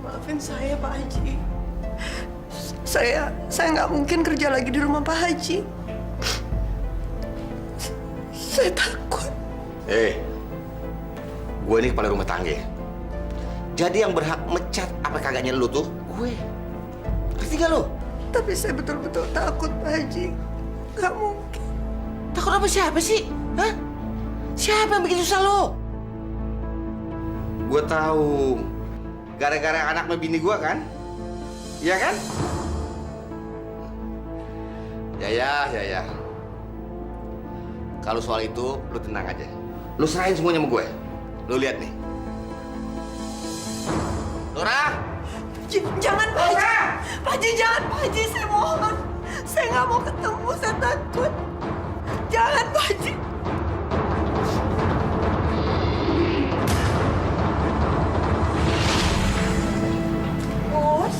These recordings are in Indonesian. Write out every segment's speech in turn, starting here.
Maafin saya, Pak Haji. Saya nggak mungkin kerja lagi di rumah Pak Haji. Saya takut. Gue ini kepala rumah tangga. Jadi yang berhak mecat apa kagaknya lu tuh gue. Ngerti gak lu? Tapi saya betul-betul takut, Pak Haji. Nggak mungkin. Takut apa siapa sih? Hah? Siapa yang bikin susah lo? Gue tahu. Gara-gara anak bini gue kan? Iya kan? Ya. Kalau soal itu, lu tenang aja. Lu serahin semuanya sama gue. Lu lihat nih. Nora! Jangan, Pak Haji. Pak Haji, jangan, Pak Haji. Saya mohon. Saya nggak mau ketemu. Saya takut. Jangan, Pak Haji. Bos.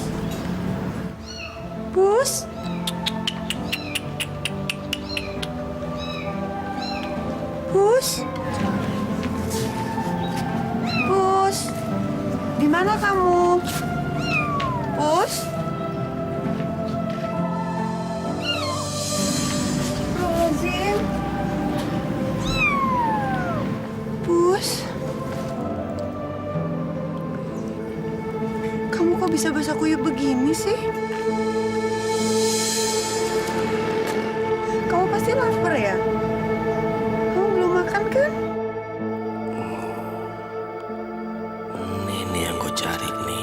Bos. Bos. Bos. Di mana kamu? Bos. Lazim. Bos. Kamu kok bisa basah kuyup begini sih? Kamu pasti lapar ya? Kamu belum makan kan? Ini yang gue cari nih.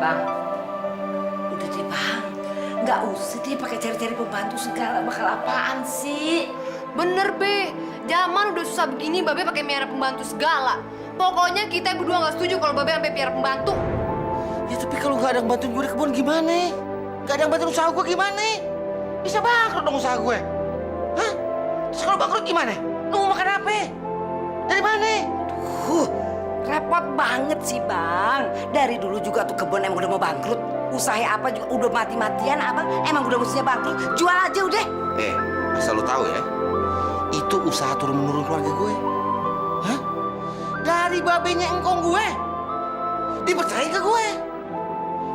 Bang, udah deh bang, nggak usah deh pakai cari-cari pembantu segala, bakal apaan sih? Bener, Be. Zaman udah susah begini, Babe pakai miara pembantu segala. Pokoknya kita berdua nggak setuju kalau Babe sampai piara pembantu. Ya tapi kalau nggak ada yang bantuin gue di kebun gimana? Nggak ada yang bantuin usaha gue gimana? Bisa bangkrut dong usaha gue. Hah? Terus kalau bangkrut gimana? Lu mau makan apa? Dari mana? Repot banget sih bang. Dari dulu juga tuh kebun emang udah mau bangkrut. Usaha apa juga udah mati-matian abang. Emang udah mestinya bangkrut. Jual aja udah. Asal lu tahu ya, itu usaha turun-menurun keluarga gue. Hah? Dari babenya engkong gue. Dipercaya ke gue.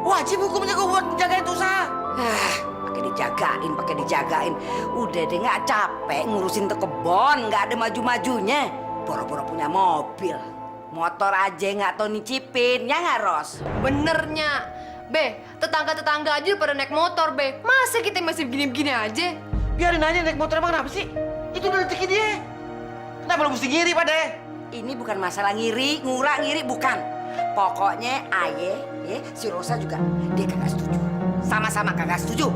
Wajib hukumnya gue buat jagain tuh usaha. Pakai dijagain. Udah deh nggak capek ngurusin tuh kebon, nggak ada maju-majunya. Boro-boro punya mobil. Motor aja nggak tau nyicipin, ya nggak Ros? Benernya. Be, tetangga-tetangga aja pada naik motor, Be. Masa kita masih begini-begini aja? Biarin aja naik motor, emang kenapa sih? Itu udah rezeki dia. Kenapa lu mesti ngiri, Pak Deh? Ini bukan masalah ngiri, ngurang ngiri, bukan. Pokoknya Aye, si Rosa juga, dia kagak setuju. Sama-sama kagak setuju.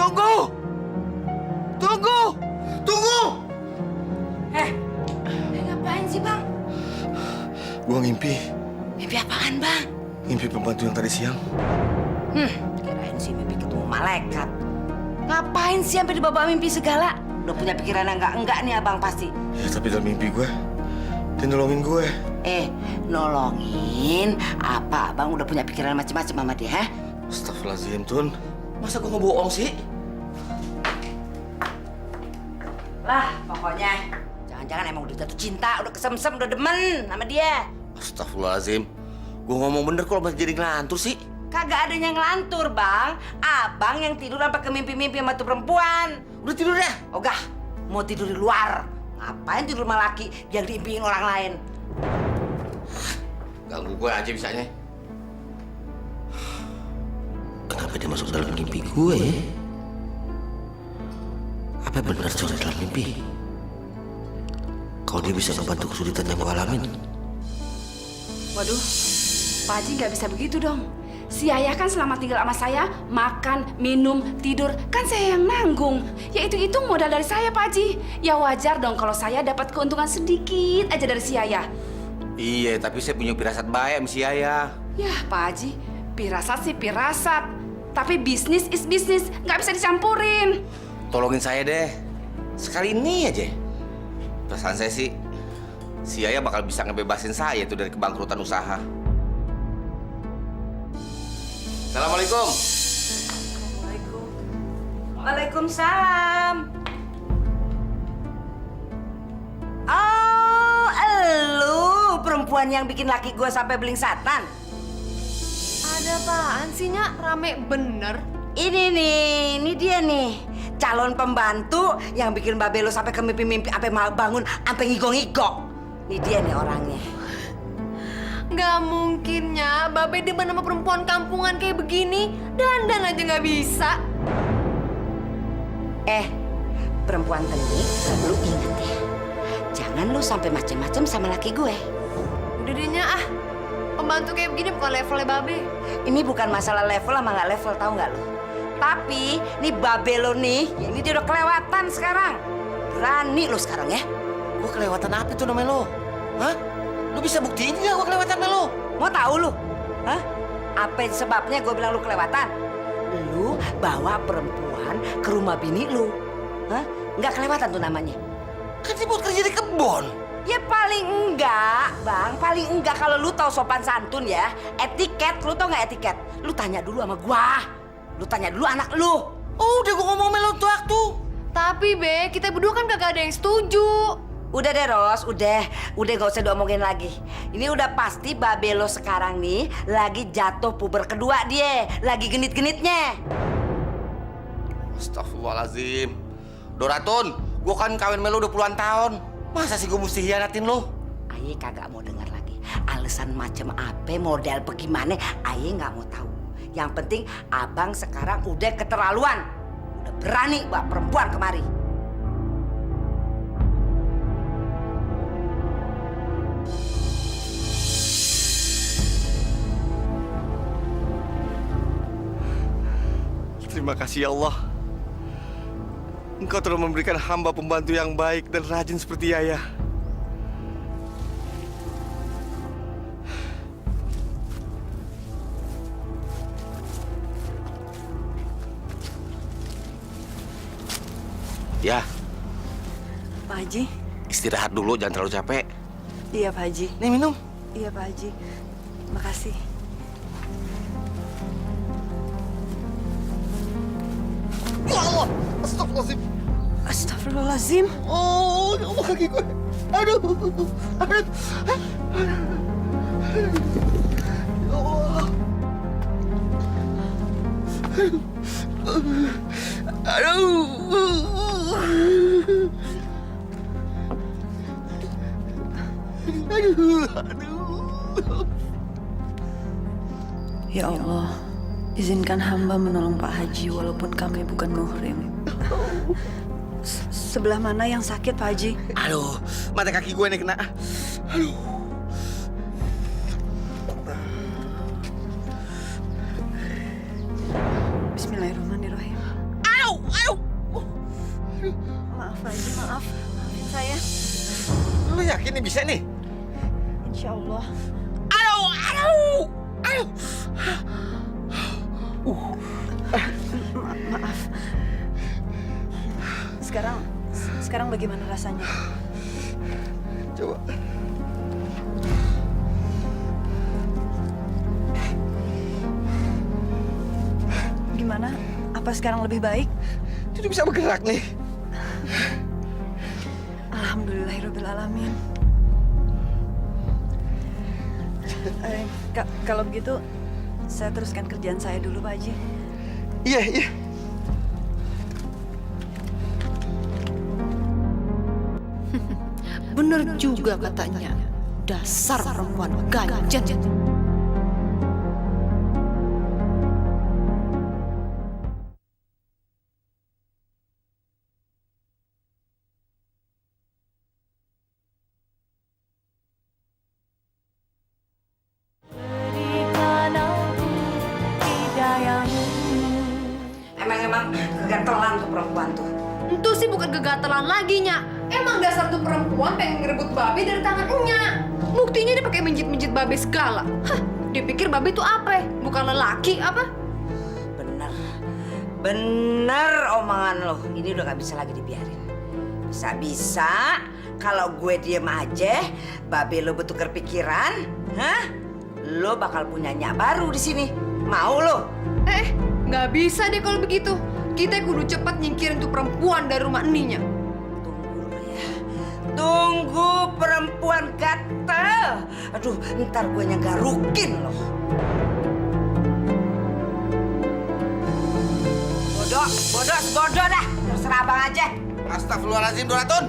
Tunggu! Tunggu! Tunggu! Ngapain sih, Bang? Gua ngimpi. Mimpi apaan, Bang? Ngimpi pembantu yang tadi siang. Kirain sih mimpi ketemu malaikat. Ngapain sih sampai dibawa mimpi segala? Udah punya pikiran yang enggak nih abang pasti. Ya, tapi dalam mimpi gue, dia nolongin gue. Nolongin? Apa abang udah punya pikiran macam-macam sama dia, ha? Astagfirullahaladzim, Tun. Masa gue ngebohong sih? Lah, pokoknya jangan-jangan emang udah jatuh cinta, udah kesemsem, udah demen sama dia. Astagfirullahaladzim. Gue ngomong bener kok masih jadi ngelantur sih. Kagak ada yang ngelantur, Bang. Abang yang tidur sampai ke mimpi-mimpi sama tuh perempuan. Udah tidur dah. Ogah, mau tidur di luar. Ngapain tidur sama laki yang diimpiin orang lain? Ganggu gue aja bisanya. Kenapa dia masuk dalam mimpi gue ya? Apa benar coba dalam mimpi? Kalau dia bisa membantu kesulitan yang gue alamin. Waduh, Pak Haji nggak bisa begitu dong. Si Ayah kan selama tinggal sama saya, makan, minum, tidur, kan saya yang nanggung. Ya itu modal dari saya, Pak Haji. Ya wajar dong kalau saya dapat keuntungan sedikit aja dari si Ayah. Iya, tapi saya punya firasat baik sama si Ayah. Ya, Pak Haji, pirasat sih pirasat. Tapi bisnis is bisnis, nggak bisa dicampurin. Tolongin saya deh. Sekali ini aja. Perasaan saya sih, si Ayah bakal bisa ngebebasin saya tuh dari kebangkrutan usaha. Assalamualaikum. Waalaikumsalam. Oh, elu perempuan yang bikin laki gue sampai belingsatan. Ada apaan sih, Nyak? Rame bener. Ini dia nih. Calon pembantu yang bikin Mbak Belo sampai ke mimpi-mimpi, sampai mau bangun, sampai ngigong-ngigong. Ini dia nih orangnya. Nggak mungkin, Nyak. Babe demen sama perempuan kampungan kayak begini. Dandan aja nggak bisa. Perempuan tendik, lu inget ya. Jangan lu sampai macem-macem sama laki gue. Udah deh, Nyak, ah. Pembantu kayak begini bukan levelnya Babe. Ini bukan masalah level sama nggak level, tahu nggak lu? Tapi, nih Babe lo nih, ini dia udah kelewatan sekarang. Berani lu sekarang ya. Gue kelewatan apa tuh namanya lo? Hah? Lu bisa buktiin nggak gue kelewatan sama lo? Mau tahu lu? Hah? Apa sebabnya gue bilang lu kelewatan? Lu bawa perempuan ke rumah bini lu. Hah? Nggak kelewatan tuh namanya. Kan dia buat kerja di kebon. Ya paling enggak, Bang. Paling enggak kalau lu tahu sopan santun ya. Etiket, lu tahu nggak etiket? Lu tanya dulu sama gua. Lu tanya dulu anak lu. Oh, udah gue ngomong sama lo tuh waktu. Tapi, Be, kita berdua kan kagak ada yang setuju. Udah deh, Ros. Udah gak usah diomongin lagi. Ini udah pasti Babe lo sekarang nih lagi jatuh puber kedua dia. Lagi genit-genitnya. Astagfirullahaladzim. Doratun, gue kan kawin sama lo udah puluhan tahun. Masa sih gue mesti hianatin lo? Aye kagak mau dengar lagi. Alasan macam apa, model bagaimana, Aye nggak mau tahu. Yang penting abang sekarang udah keterlaluan. Udah berani bawa perempuan kemari. Terima kasih ya Allah. Engkau telah memberikan hamba pembantu yang baik dan rajin seperti Ayah. Ya, Pak Haji. istirahat dulu, jangan terlalu capek. Iya, Pak Haji. Nih minum. Iya, Pak Haji. Makasih. Ya Allah, astagfirullahaladzim. Astagfirullahaladzim. Oh, ya Allah kaki gue. Aduh, aduh. Ya Allah. Ya Allah, izinkan hamba menolong Pak Haji walaupun kami bukan muhrim. Sebelah mana yang sakit, Pak Haji? Aduh, mata kaki gue nih kena. Aduh. Bismillahirrahmanirrahim. Au! Maaf Haji, maaf. Maafin saya. Lu yakin nih bisa nih? Insya Allah. Aduh, aduh, aduh. Maaf. Sekarang bagaimana rasanya? Coba. Gimana? Apa sekarang lebih baik? Jadi bisa bergerak nih. Alhamdulillahirrahmanirrahim. Kalau begitu, saya teruskan kerjaan saya dulu, Pak Haji. Iya, iya. Bener juga katanya. Dasar perempuan ganjen. Emang kegatelan tuh perempuan tuh. Itu sih bukan kegatelan lagi, Nya. Emang dasar tuh perempuan pengen ngerebut babe dari tangan Nya. Buktinya dia pakai menjit-menjit babe segala. Hah, dia pikir babe itu apa? Bukan lelaki apa? Bener omongan lo. Ini udah gak bisa lagi dibiarin. Bisa-bisa kalau gue diem aja, babe lo bertukar pikiran, lo bakal punya nyak baru di sini. Mau lo? Nggak bisa deh kalau begitu. Kita kudu cepat nyingkirin tuh perempuan dari rumah eninya. Tunggu lo ya. Tunggu perempuan gatel. Aduh, ntar gue garukin lo. Bodoh dah. Terserah abang aja. Astagfirullahaladzim, Doratun.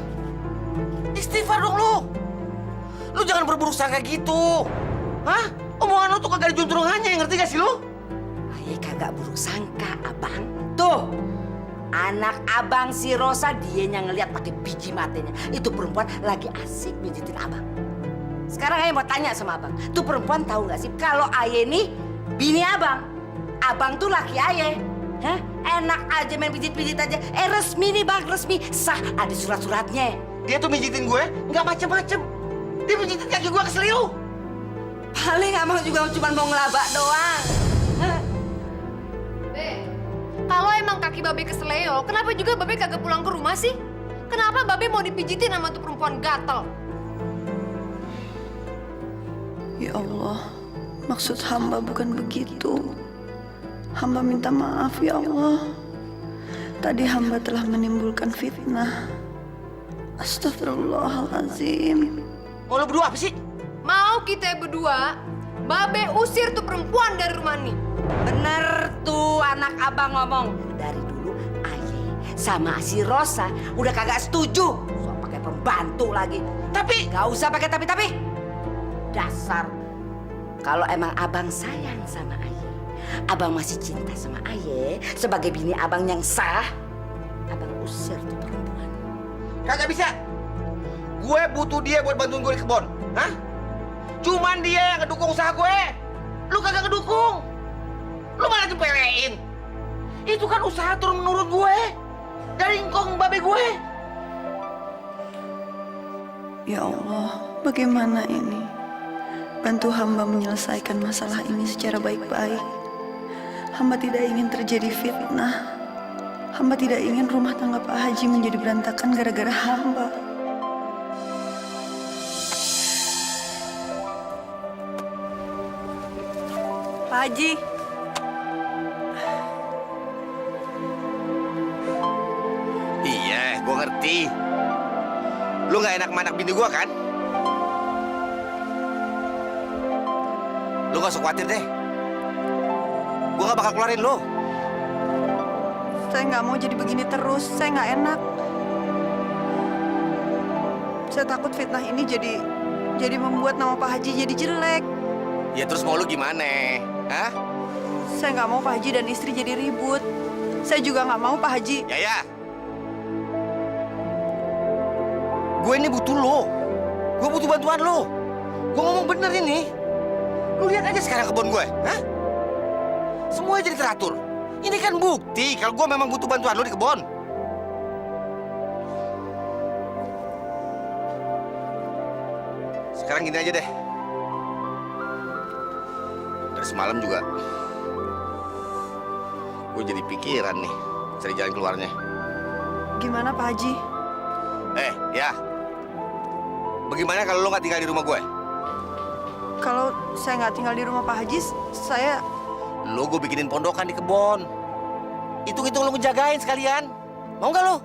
Istighfar dong lu. Lu jangan berburuk sangka gitu. Hah? Omongan lu tuh kagak ada juntrungannya, ngerti gak sih lu? Ayah kagak buruk sangka, abang. Tuh, anak abang si Rosa dia yang ngeliat pakai biji matanya. Itu perempuan lagi asik mijitin abang. Sekarang ayah mau tanya sama abang. Tuh perempuan tahu nggak sih kalau ayah ini bini abang. Abang tuh laki ayah. Hah? Enak aja main pijit-pijit aja. Resmi nih bang, resmi. Sah, ada surat-suratnya. Dia tuh mijitin gue nggak macem-macem. Dia mijitin kaki gue keseliu. Paling abang juga cuma mau ngelabak doang. Be, kalau emang kaki babe keseleo, kenapa juga babe kagak pulang ke rumah sih? Kenapa babe mau dipijitin sama tuh perempuan gatel? Ya Allah, maksud hamba bukan begitu. Hamba minta maaf ya Allah. Tadi hamba telah menimbulkan fitnah. Astagfirullahaladzim. Mau lu berdua apa sih? Mau kita berdua, babe usir tuh perempuan dari rumah ini. Bener tuh anak abang ngomong. Dari dulu ayah sama si Rosa udah kagak setuju. Soal pakai pembantu lagi. Tapi gak usah pakai tapi-tapi. Dasar. Kalau emang abang sayang sama ayah, abang masih cinta sama ayah sebagai bini abang yang sah, abang usir tuh perempuan. Kagak bisa. Gue butuh dia buat bantuin gue di kebon. Hah? Cuman dia yang ngedukung usaha gue. Lu kagak ngedukung. Lu malah nyepelein. Itu kan usaha turun-menurun gue. Dari engkong babe gue. Ya Allah, bagaimana ini? Bantu hamba menyelesaikan masalah ini secara baik-baik. Hamba tidak ingin terjadi fitnah. Hamba tidak ingin rumah tangga Pak Haji menjadi berantakan gara-gara hamba. Pak Haji. Iya, gue ngerti. Lu gak enak sama anak bini gue kan? Lu gak usah khawatir deh. Gue gak bakal keluarin lu. Saya nggak mau jadi begini terus. Saya nggak enak. Saya takut fitnah ini jadi membuat nama Pak Haji jadi jelek. Ya terus mau lu gimana? Hah? Saya nggak mau Pak Haji dan istri jadi ribut. Saya juga nggak mau Pak Haji. Ya. Gue ini butuh lo. Gue butuh bantuan lo. Gue ngomong bener ini. Lu lihat aja sekarang kebun gue. Hah? Semuanya jadi teratur. Ini kan bukti kalau gue memang butuh bantuan lo di kebun. Sekarang gini aja deh. Dari semalam juga gue jadi pikiran nih cari jalan keluarnya. Gimana Pak Haji? Ya. Bagaimana kalau lo nggak tinggal di rumah gue? Kalau saya nggak tinggal di rumah Pak Haji, saya... Lo gue bikinin pondokan di kebon. Hitung-hitung lo ngejagain sekalian. Mau nggak lo?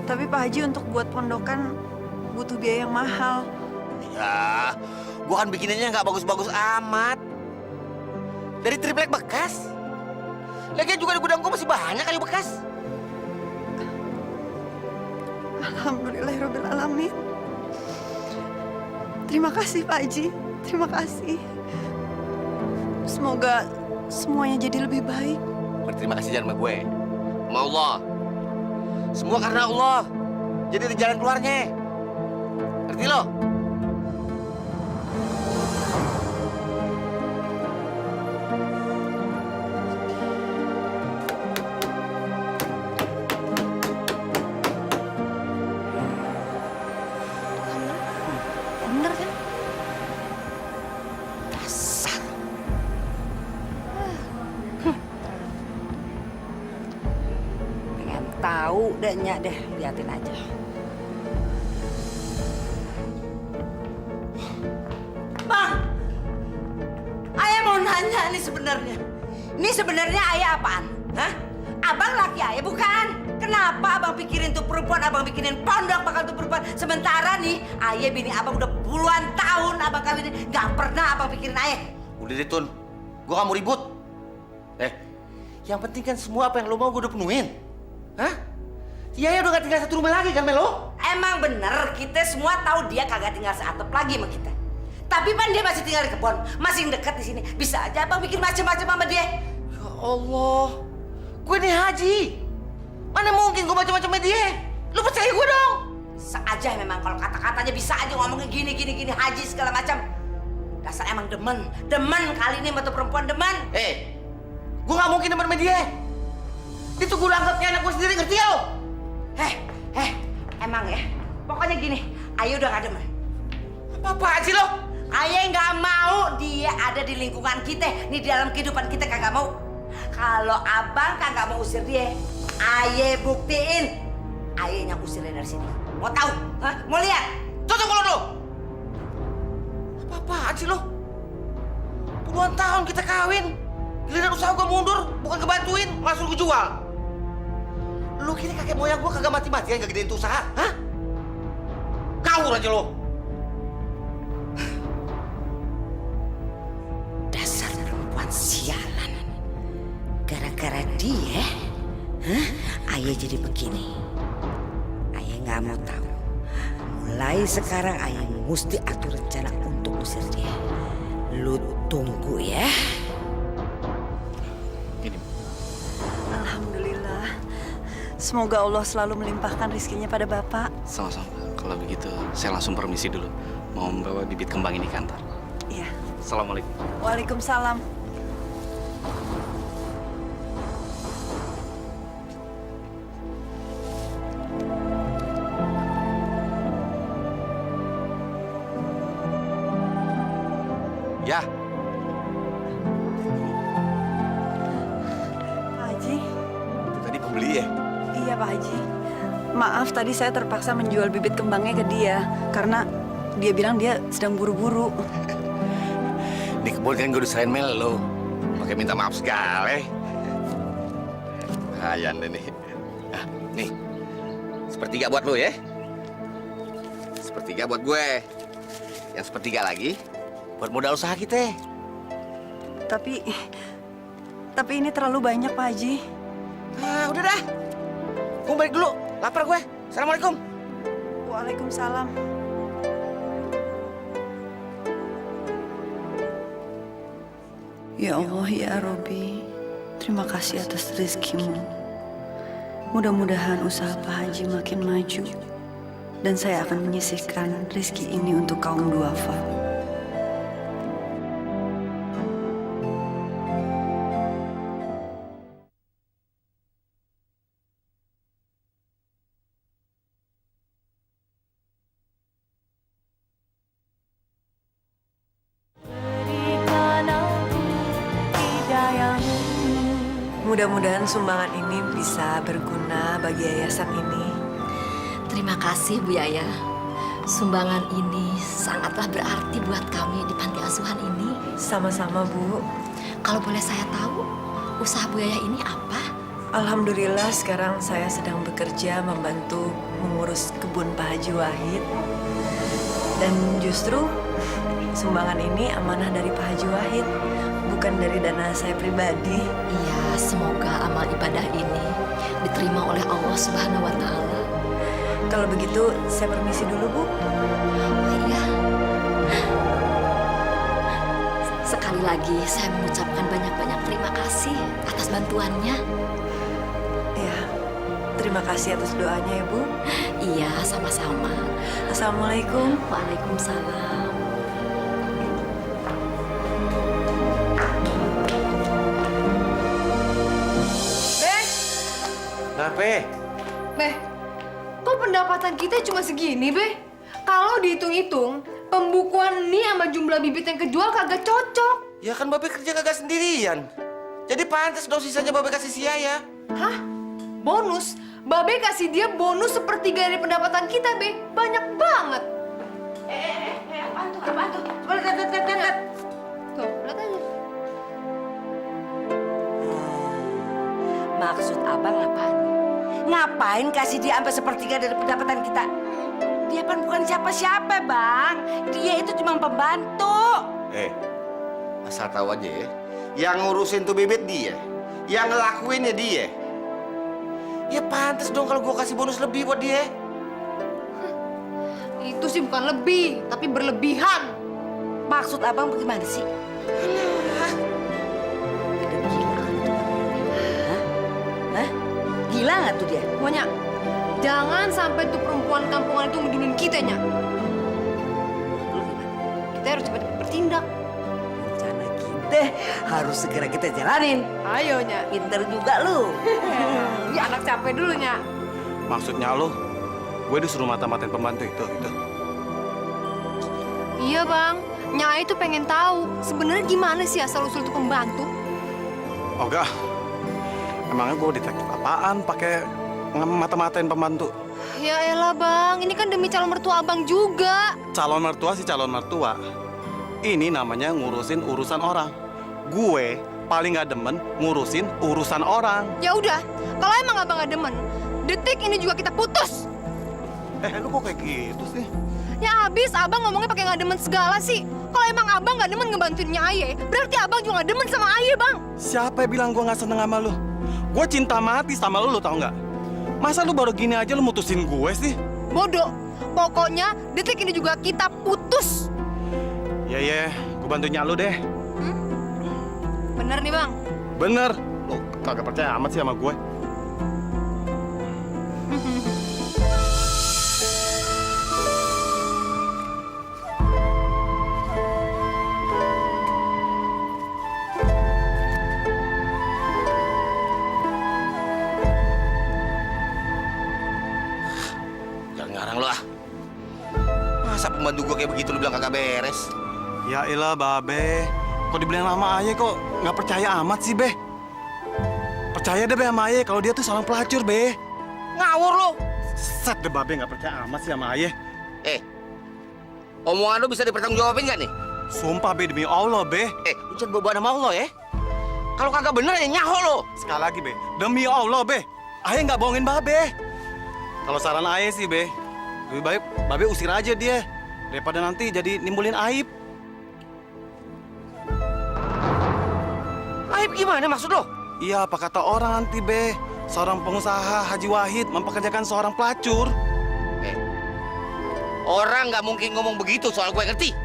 Tapi Pak Haji untuk buat pondokan butuh biaya yang mahal. Ya, gue kan bikinannya nggak bagus-bagus amat. Dari triplek bekas. Lagian juga di gudang gue masih banyak kayu bekas. Alhamdulillahirrahmanirrahim. Terima kasih Pak Haji. Terima kasih. Semoga semuanya jadi lebih baik. Berterima kasih jangan sama gue. Sama Allah. Semua karena Allah. Jadi ada jalan keluarnya. Ngerti lo? Bener kan? Dasar. Pengen tahu deh, Nyak deh. Liatin aja. Bang! Ayah mau nanya nih sebenarnya. Ini sebenarnya ayah apaan? Hah? Abang laki ayah bukan? Kenapa abang pikirin tuh perempuan, abang bikinin pondok bakal tuh perempuan. Sementara nih, ayah bini abang udah puluhan tahun abang kawinin. Gak pernah abang pikirin ayah. Udah deh, Tun. Gue gak mau ribut. Yang penting kan semua apa yang lo mau gue udah penuhin. Hah? Yaya udah gak tinggal satu rumah lagi kan, Melo? Emang bener, kita semua tahu dia kagak tinggal seatap lagi sama kita. Tapi kan dia masih tinggal di kebun, masih dekat di sini. Bisa aja abang bikin macam-macam sama dia. Ya Allah. Gue nih Haji. Mana mungkin gue macam-macam sama dia? Lu percaya gue dong? Bisa aja memang kalau kata-katanya bisa aja ngomongnya gini Haji segala macam. Dasar emang demen kali ini sama tuh perempuan demen. Gue gak mungkin demen sama dia. Itu gue anggap kayak anak gue sendiri, ngerti ya lo? Emang ya. Pokoknya gini, Ayo udah gak demen. Apa-apaan sih lo? Ayah nggak mau dia ada di lingkungan kita, nih di dalam kehidupan kita kagak mau. Kalau abang kagak mau usir dia, ayah buktiin, ayah yang usir dia dari sini. Mau tahu? Hah? Mau lihat? Tutup mulut lo! Apa-apaan sih lo? Puluhan tahun kita kawin, giliran usaha gua mundur, bukan kebantuin, langsung gua jual. Lu kira kakek moyang gua kagak mati-matian gak gedein tuh usaha? Hah? Kawur aja lo! Dasar perempuan sialan. Gara-gara dia, ayah jadi begini. Ayah nggak mau tahu. Mulai sekarang ayah mesti atur rencana untuk usir dia. Lu tunggu ya. Alhamdulillah. Semoga Allah selalu melimpahkan rizkinya pada Bapak. Sama-sama. Kalau begitu, saya langsung permisi dulu. Mau membawa bibit kembang ini ke kantor. Iya. Assalamualaikum. Waalaikumsalam. Ya, Pak Haji. itu tadi pembeli ya? Iya Pak Haji. Maaf tadi saya terpaksa menjual bibit kembangnya ke dia. Karena dia bilang dia sedang buru-buru. Di kebun kan gue diserahin Mel lo. Pakai minta maaf segala. Hayan deh nih. Nah, nih. Sepertiga buat lo ya. Sepertiga buat gue. Yang sepertiga lagi buat modal usaha kita. Tapi ini terlalu banyak Pak Haji. Ah, udah dah. Gue balik dulu. Lapar gue. Assalamualaikum. Waalaikumsalam. Ya Allah, ya Robi, terima kasih atas rezekimu. Mudah-mudahan usaha Pak Haji makin maju. Dan saya akan menyisihkan rezeki ini untuk kaum duafa. Mudah-mudahan sumbangan ini bisa berguna bagi yayasan ini. Terima kasih Bu Yaya. Sumbangan ini sangatlah berarti buat kami di panti asuhan ini. Sama-sama, Bu. Kalau boleh saya tahu, usaha Bu Yaya ini apa? Alhamdulillah sekarang saya sedang bekerja membantu mengurus kebun Pak Haji Wahid. Dan justru sumbangan ini amanah dari Pak Haji Wahid, bukan dari dana saya pribadi. Iya, semoga amal ibadah ini diterima oleh Allah Subhanahu wa Ta'ala. Kalau begitu, saya permisi dulu, Bu. Oh iya. Sekali lagi saya mengucapkan banyak-banyak terima kasih atas bantuannya. Ya, terima kasih atas doanya ya, Bu. Iya, sama-sama. Assalamualaikum. Waalaikumsalam. Kenapa? Beh, kok pendapatan kita cuma segini, Beh? Kalau dihitung-hitung, pembukuan ini sama jumlah bibit yang kejual kagak cocok. Ya kan Babe kerja kagak sendirian. Jadi pantas dong sisanya Babe kasih si Yaya. Hah? Bonus? Babe kasih dia bonus sepertiga dari pendapatan kita, Be. Banyak banget. Apaan tuh? Coba lihat. Tuh, lihat aja. Maksud abang apaan? Ngapain kasih dia sampai sepertiga dari pendapatan kita? Dia kan bukan siapa-siapa, Bang. Dia itu cuma pembantu. Asal tahu aja ya. Yang ngurusin tuh bibit dia. Yang ngelakuinnya dia. Ya pantas dong kalau gua kasih bonus lebih buat dia. Itu sih bukan lebih, tapi berlebihan. Maksud abang bagaimana sih? Hah? Gila nggak tuh dia? Pokoknya, jangan sampai tuh perempuan kampungan itu ngedulin kita, Nya. Kita harus cepat bertindak. Rencana kita harus segera kita jalanin. Ayo, Nya. Pinter juga lu. Ya, anak capek dulu, Nya. Maksudnya lo, gue disuruh mata-matain pembantu itu. Iya, Bang. Nya itu pengen tahu sebenarnya gimana sih asal-usul tuh pembantu. Oh enggak. Emangnya gue detektif apaan pakai mata-matain pembantu? Ya elah, Bang. Ini kan demi calon mertua Abang juga. Calon mertua sih calon mertua. Ini namanya ngurusin urusan orang. Gue paling gak demen ngurusin urusan orang. Ya udah, kalau emang Abang gak demen, detik ini juga kita putus. Lu kok kayak gitu sih? Ya habis Abang ngomongnya pakai gak demen segala sih. Kalau emang Abang gak demen ngebantuinnya Aye, berarti Abang juga gak demen sama Aye, Bang. Siapa yang bilang gue gak seneng sama lu? Gue cinta mati sama lu tau nggak? Masa lu baru gini aja lu mutusin gue sih? Bodoh. Pokoknya detik ini juga kita putus. Ya, gue bantunya lu deh. Bener nih, Bang. Bener. Lu kagak percaya amat sih sama gue. Jangan ngarang lo ah. Masa pembantu gua kayak begitu lu bilang kagak beres? Ya elah, Babe. Kok dibilang sama Aye kok nggak percaya amat sih, Be? Percaya deh, Be, sama Aye kalau dia tuh seorang pelacur, Be. Ngawur lo. Set deh, Babe nggak percaya amat sih sama Aye. Omongan lu bisa dipertanggungjawabin nggak nih? Sumpah, Be, demi Allah, Be. Lu jangan beban sama Allah ya. Kalau kagak bener ya nyaho lo. Sekali lagi, Be. Demi Allah, Be. Aye nggak bohongin Babe. Kalau saran Aye sih, Be, lebih baik Babe usir aja dia. Daripada nanti jadi nimbulin aib. Aib gimana maksud lo? Iya, apa kata orang nanti, Be? Seorang pengusaha Haji Wahid mempekerjakan seorang pelacur. Orang nggak mungkin ngomong begitu soal gue ngerti.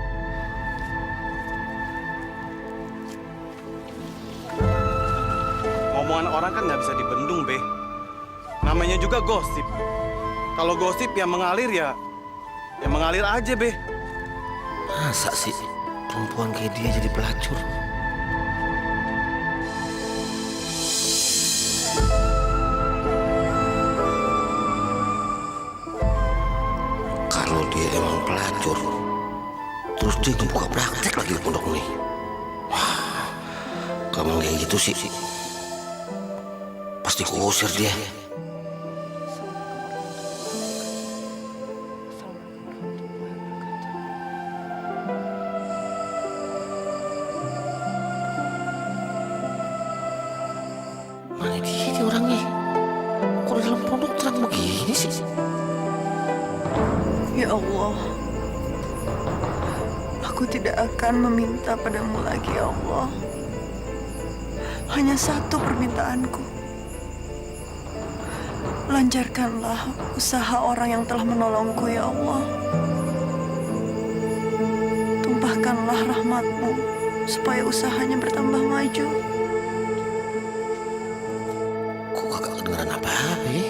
Omongan orang kan nggak bisa dibendung, Be. Namanya juga gosip. Kalau gosip yang mengalir ya mengalir aja, Be. Masa sih perempuan kayak dia jadi pelacur? Kalau dia emang pelacur, terus dia ngebuka praktek lagi di pondok nih. Wah, kamu kayak gitu sih. Pasti kusir dia. Mana dia ini orangnya? Kok di dalam pondok terang begini sih? Ya Allah, aku tidak akan meminta padamu lagi ya Allah. Hanya satu permintaanku. Lancarkanlah usaha orang yang telah menolongku ya Allah. Tumpahkanlah rahmatmu supaya usahanya bertambah maju. Kok kagak kedengeran apa-apa ya?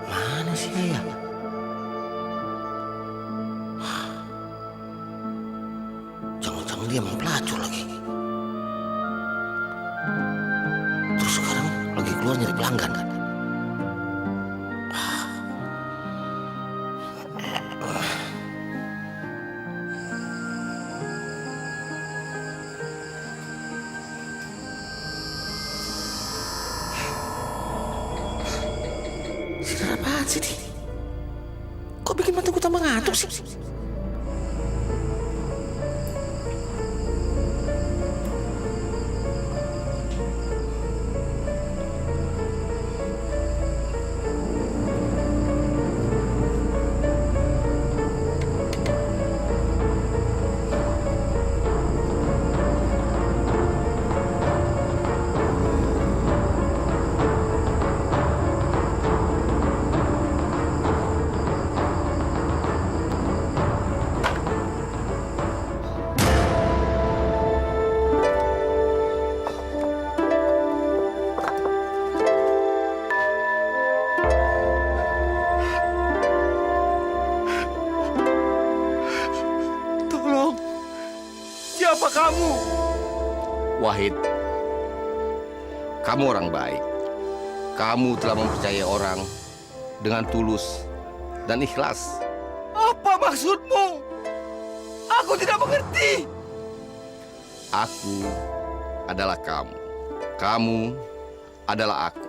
Mana sih Ayah? Jangan-jangan dia mau pelacur lagi. Terus sekarang lagi keluar nyari pelanggan kan? Sinar apaan sih dia? Kok bikin mataku tambah ngantuk sih? Tolong. Siapa kamu? Wahid, kamu orang baik. Kamu telah mempercayai orang dengan tulus dan ikhlas. Apa maksudmu? Aku tidak mengerti. Aku adalah kamu. Kamu adalah aku.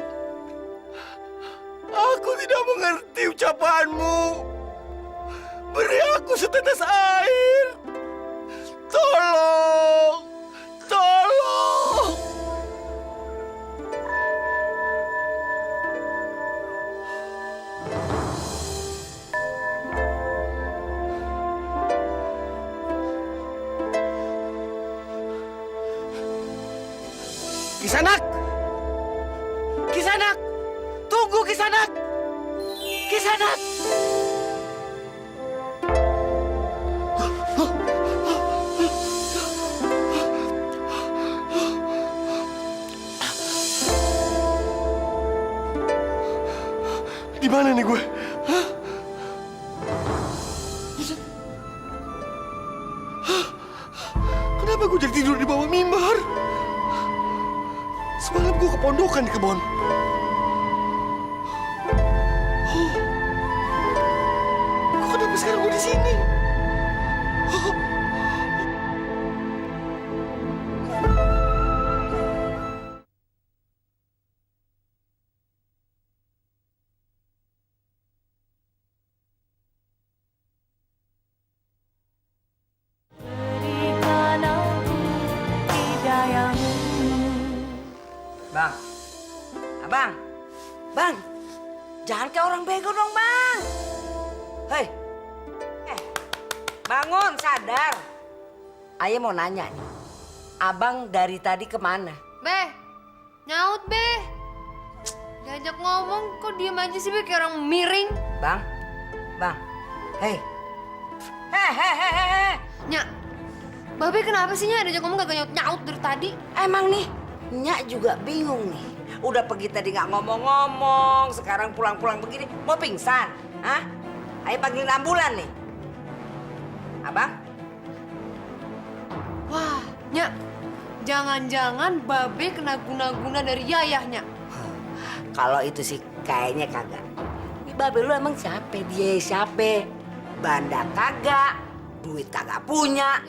Aku tidak mengerti ucapanmu. Beri aku setetes air. Tolong. Tolong. Kisanak! Kisanak! Tunggu Kisanak! Kisanak! Di mana nih gue? Hah? Hah? Kenapa gue jadi tidur di bawah mimbar? Semalam gue kepondokan di kebun. Oh. Kok kenapa sekarang gue di sini? Oh. Bang, abang, bang, jangan kayak orang bego dong bang. Hei, bangun sadar. Ayah mau nanya nih, abang dari tadi kemana? Be, nyaut be. Diajak ngomong kok diem aja sih be kayak orang miring. Bang, bang, hei, hehehehe. Nyak, Babe kenapa sih Nyak diajak ngomong kagak nyaut-nyaut dari tadi? Emang nih, Nyak juga bingung nih. Udah pergi tadi nggak ngomong-ngomong, sekarang pulang-pulang begini, mau pingsan? Hah? Ayo panggilin ambulan nih. Abang? Wah, Nyak, jangan-jangan Babe kena guna-guna dari Yayah, Nyak. Kalau itu sih kayaknya kagak. Ini Babe lu emang siapa? Dia siapa? Banda kagak. duit kagak punya.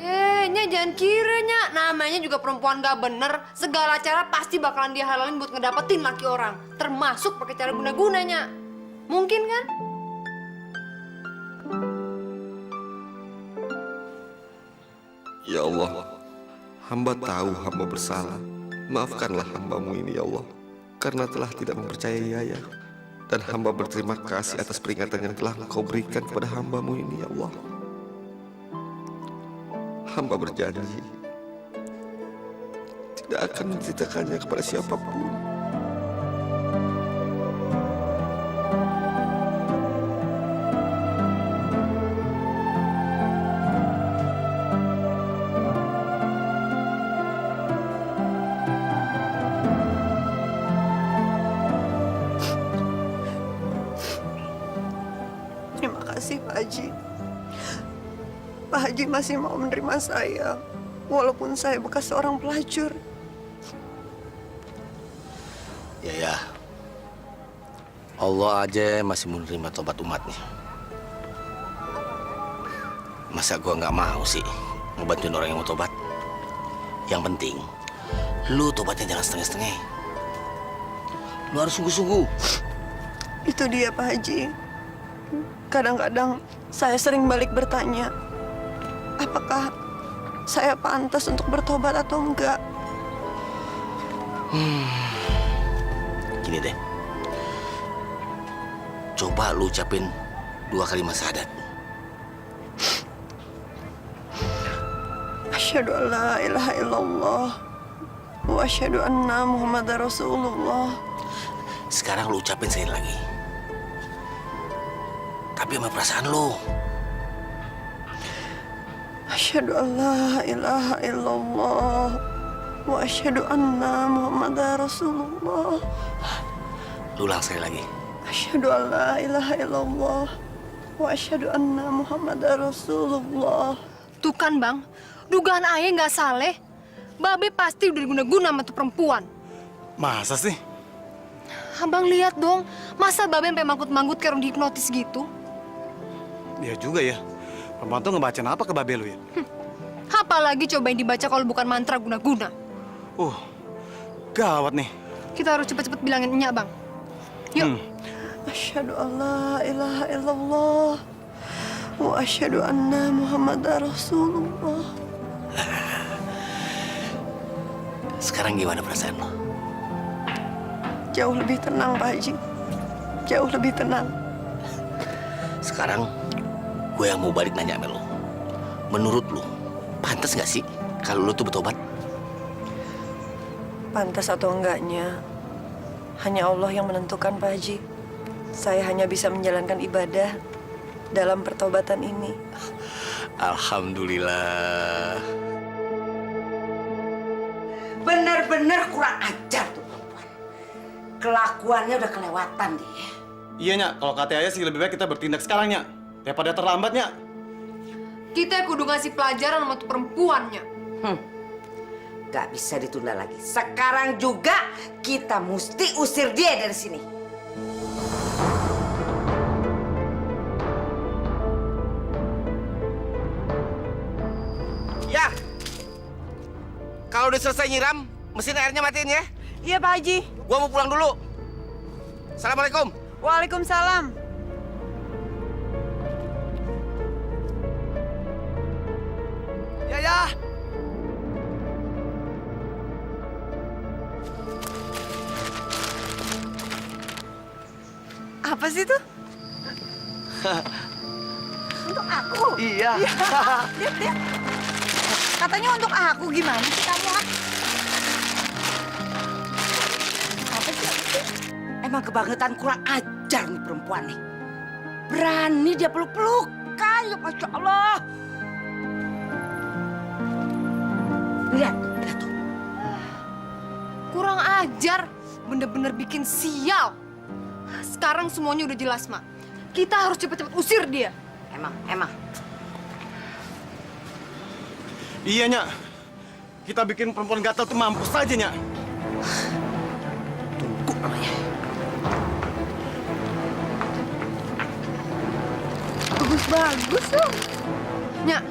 Nya jangan kira, Nya. Namanya juga perempuan gak bener. Segala cara pasti bakalan dia halalin buat ngedapetin laki orang. Termasuk pakai cara guna-gunanya. Mungkin kan? Ya Allah, hamba tahu hamba bersalah. Maafkanlah hambamu ini ya Allah, karena telah tidak mempercayai Yaya. Dan hamba berterima kasih atas peringatan yang telah Engkau berikan kepada hambamu ini ya Allah. Hamba berjanji tidak akan menceritakannya kepada siapapun. Terima kasih Pak Haji. Pak Haji masih mau menerima saya, walaupun saya bekas seorang pelacur. Ya. Allah aja masih menerima tobat umatnya. Masa gua nggak mau sih ngebantuin orang yang mau tobat? Yang penting, lu tobatnya jangan setengah-setengah. Lu harus sungguh-sungguh. Itu dia Pak Haji. Kadang-kadang saya sering balik bertanya, apakah saya pantas untuk bertobat atau enggak? Gini deh. Coba lu ucapin 2 kalimat syahadat. Asyhadu an la ilaha illallah wa asyhadu anna Muhammadar Rasulullah. Sekarang lu ucapin sekali lagi. Tapi sama perasaan lu. Asyhadu an la ilaha illallah wa asyhadu anna Muhammadar Rasulullah. Lu ulang sekali lagi. Asyhadu an la ilaha illallah wa asyhadu anna Muhammadar Rasulullah. Tuh kan, Bang. Dugaan Ayah nggak saleh. Babe pasti udah diguna-guna sama tuh perempuan. Masa sih? Abang lihat dong, masa Babe sampai manggut-manggut kayak orang dihipnotis gitu? Iya juga ya. Perempuan tuh ngebacain apa ke babe lu ya? Apalagi cobain dibaca kalau bukan mantra guna-guna. Gawat nih. Kita harus cepet-cepet bilangin Nya, Bang. Yuk. Asyhadu an la ilaha illallah wa asyhadu anna Muhammadar Rasulullah. Sekarang gimana perasaan lu? Jauh lebih tenang Pak Haji. Jauh lebih tenang. Sekarang gue yang mau balik nanya sama lu. Menurut lu, pantas nggak sih kalau lu tuh bertobat? Pantas atau enggaknya, hanya Allah yang menentukan Pak Haji. Saya hanya bisa menjalankan ibadah dalam pertobatan ini. Alhamdulillah. Bener-bener kurang ajar tuh perempuan. Kelakuannya udah kelewatan dia. Iya, Nya. Kalau kata Ayah sih lebih baik kita bertindak sekarang, Nya. Daripada terlambat, Nya. Kita kudu ngasih pelajaran sama tuh perempuannya. Gak bisa ditunda lagi. Sekarang juga kita mesti usir dia dari sini. Ya. Kalau udah selesai nyiram, mesin airnya matiin ya. Iya Pak Haji. Gua mau pulang dulu. Assalamualaikum. Waalaikumsalam. Ya. Apa sih itu? Untuk aku? Iya. Lihat. Katanya untuk aku, gimana sih kamu? Apa sih? Emang kebangetan kurang ajar nih perempuan nih. Berani dia peluk-pelukan, ya Masya Allah. Lihat tuh. Kurang ajar, bener-bener bikin sial. Sekarang semuanya udah jelas, Mak. Kita harus cepet-cepet usir dia. Emang. Iya, Nya. Kita bikin perempuan gatel tuh mampus saja, Nya. Tunggu namanya. Bagus loh. Nya,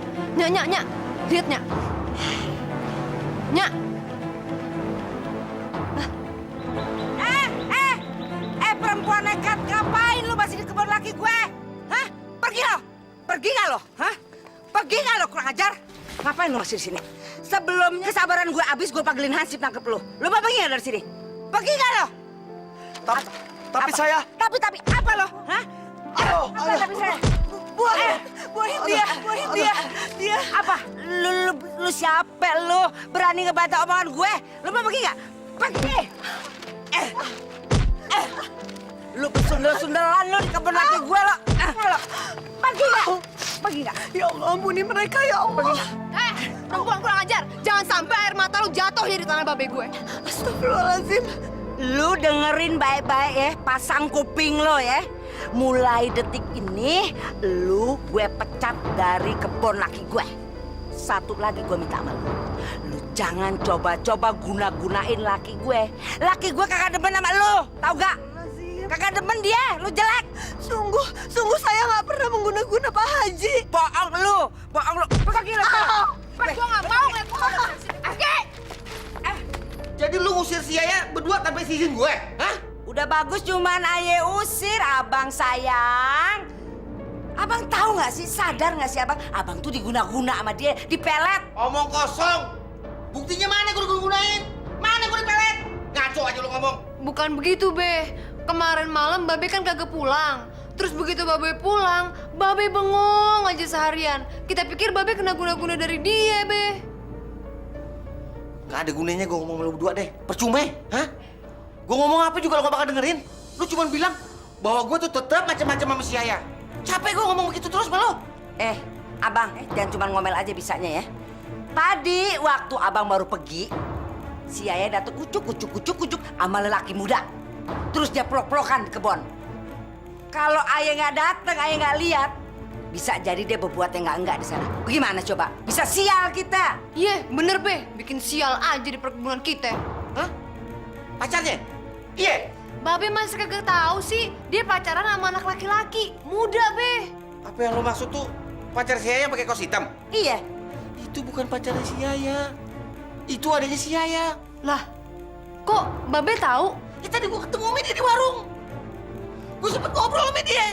Nyak. Lihat, Nyak. Nyak. Perempuan nekat, ngapain lu masih di kebun laki gue? Hah? Pergi lo! Pergi nggak lo? Hah? Pergi nggak lo, kurang ajar? Ngapain lu masih di sini? Sebelum kesabaran gue habis, gue panggilin Hansip nangkep lu. Lu mau pergi nggak dari sini? Pergi nggak lo? Tapi Apa? saya... Tapi apa lo? Hah? Apa tapi saya? Buahin dia. Apa? Lu siapa lu? Berani ngebantah omongan gue? Lu mau pergi nggak? Pergi! Lu kesundel-sundelan lu di kebun laki gue lo. Pergi nggak? Pergi nggak? Ya Allah, ampuni mereka ya Allah. Perempuan kurang ajar. Jangan sampai air mata lu jatuh ya di tangan babe gue. Astagfirullahaladzim. Lu dengerin baik-baik ya, pasang kuping lo ya. Mulai detik ini, lu gue pecat dari kebun laki gue. Satu lagi gue minta sama lu. Lu jangan coba-coba guna-gunain laki gue. Laki gue kagak demen sama lu, tau gak? Kagak demen dia, lu jelek. Sungguh saya nggak pernah mengguna-guna Pak Haji. Bohong lu. Pergi lu. Gue nggak mau ngeliat lu dari sini. Pergi! Jadi lu ngusir si Yaya berdua tanpa izin gue? Hah? Udah bagus cuman aye usir, abang sayang. Abang tahu nggak sih, sadar nggak sih abang? Abang tuh diguna-guna sama dia, dipelet. Omong kosong. Buktinya mana gue gunain? Mana gue dipelet? Ngaco aja lu ngomong. Bukan begitu, Be. Kemarin malam Babe kan kagak pulang. Terus begitu Babe pulang, Babe bengong aja seharian. Kita pikir Babe kena guna-guna dari dia, Be. Gak ada gunanya gue ngomong sama lu berdua deh. Percuma, hah? Gue ngomong apa juga lo gak bakal dengerin. Lu cuma bilang bahwa gue tuh tetap macam-macam sama si Yaya. Capek gue ngomong begitu terus sama lo. Abang, jangan cuma ngomel aja bisanya ya. Tadi waktu abang baru pergi, si Yaya datang kucuk sama lelaki muda. Terus dia pelok-pelokan di kebun. Kalau ayah nggak datang, ayah nggak lihat, bisa jadi dia berbuat yang nggak di sana. Bagaimana coba? Bisa sial kita. Iya, bener, Be. Bikin sial aja di perkebunan kita. Hah? Pacarnya? Iya. Babe masih kagak tahu sih, dia pacaran sama anak laki-laki. Muda, Be. Apa yang lo maksud tuh pacar si Yaya yang pakai kaos hitam? Iya. Itu bukan pacarnya si Yaya. Itu adanya si Yaya. Lah, kok Babe tahu? Ya tadi gue ketemu sama dia di warung. Gue sempet ngobrol sama dia.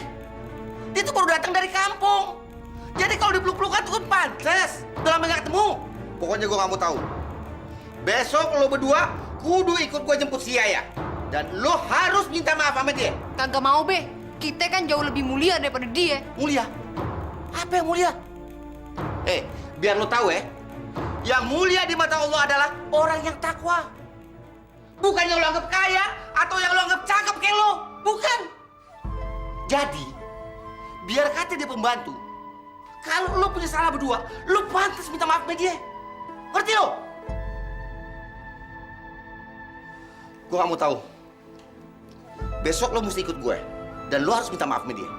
Dia tuh baru datang dari kampung. Jadi kalau dipeluk-pelukan tuh kan pantas. Udah lama gak ketemu. Pokoknya gue gak mau tahu. Besok lo berdua kudu ikut gue jemput si Yaya. Dan lo harus minta maaf sama dia. Kagak mau, Be. Kita kan jauh lebih mulia daripada dia. Mulia? Apa yang mulia? Biar lo tahu ya. Yang mulia di mata Allah adalah orang yang takwa. Bukan yang lo anggap kaya atau yang lo anggap cakep kayak lo. Bukan. Jadi, biar kata dia pembantu, kalau lo punya salah berdua, lo pantas minta maaf sama dia. Ngerti lo? Gue gak mau tahu. Besok lo mesti ikut gue. Dan lo harus minta maaf sama dia.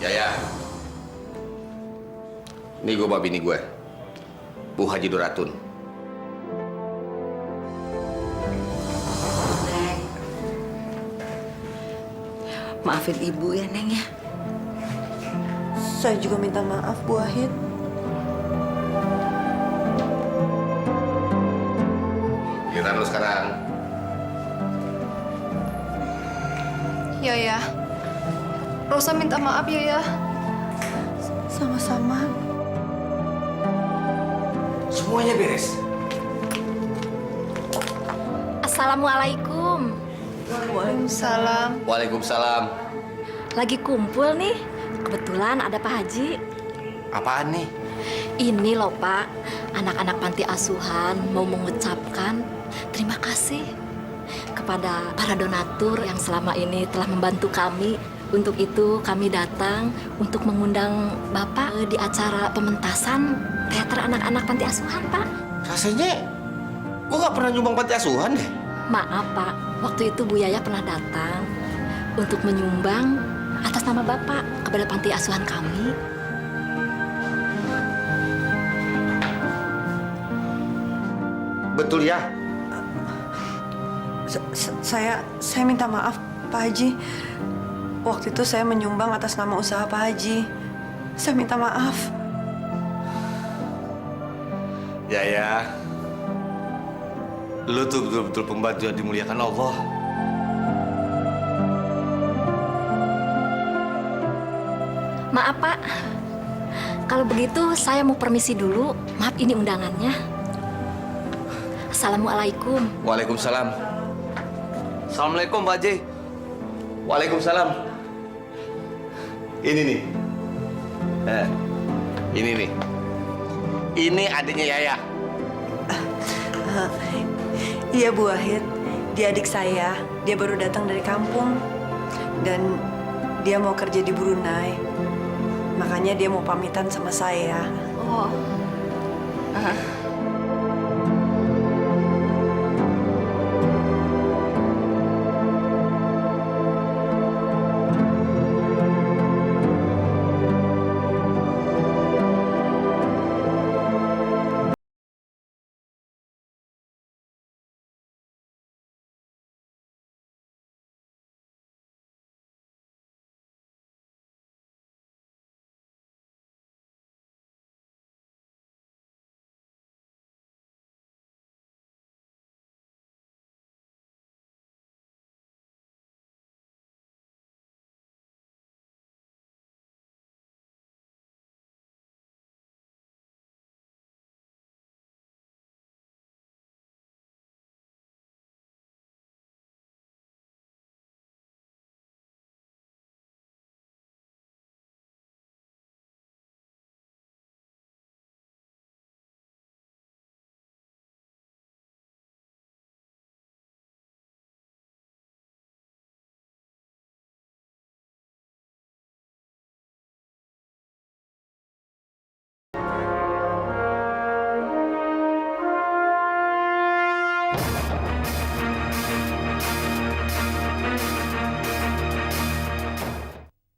Yaya, ini gue bawa bini gue, Bu Haji Duratun. Neng, maafin ibu ya, Neng ya. Saya juga minta maaf, Bu Wahid. Giliran lo sekarang. Ya. Rosa minta maaf ya. Sama-sama. Semuanya beres. Assalamualaikum. Waalaikumsalam. Waalaikumsalam. Lagi kumpul nih. Kebetulan ada Pak Haji. Apaan nih? Ini loh Pak, anak-anak panti asuhan mau mengucapkan terima kasih kepada para donatur yang selama ini telah membantu kami Untuk itu kami datang untuk mengundang Bapak di acara pementasan teater anak-anak panti asuhan, Pak. Rasanya gue gak pernah nyumbang panti asuhan deh. Maaf, Pak. Waktu itu Bu Yaya pernah datang untuk menyumbang atas nama Bapak kepada panti asuhan kami. Betul ya? Saya minta maaf, Pak Haji. Waktu itu saya menyumbang atas nama usaha Pak Haji. Saya minta maaf. Ya. Lu tuh betul-betul pembantu yang dimuliakan Allah. Maaf, Pak. Kalau begitu saya mau permisi dulu. Maaf, ini undangannya. Assalamualaikum. Waalaikumsalam. Assalamualaikum, Pak Haji. Waalaikumsalam. Ini nih. Ini nih. Ini adiknya Yaya. Iya, Bu Wahid. Dia adik saya. Dia baru datang dari kampung. Dan dia mau kerja di Brunei. Makanya dia mau pamitan sama saya. Oh.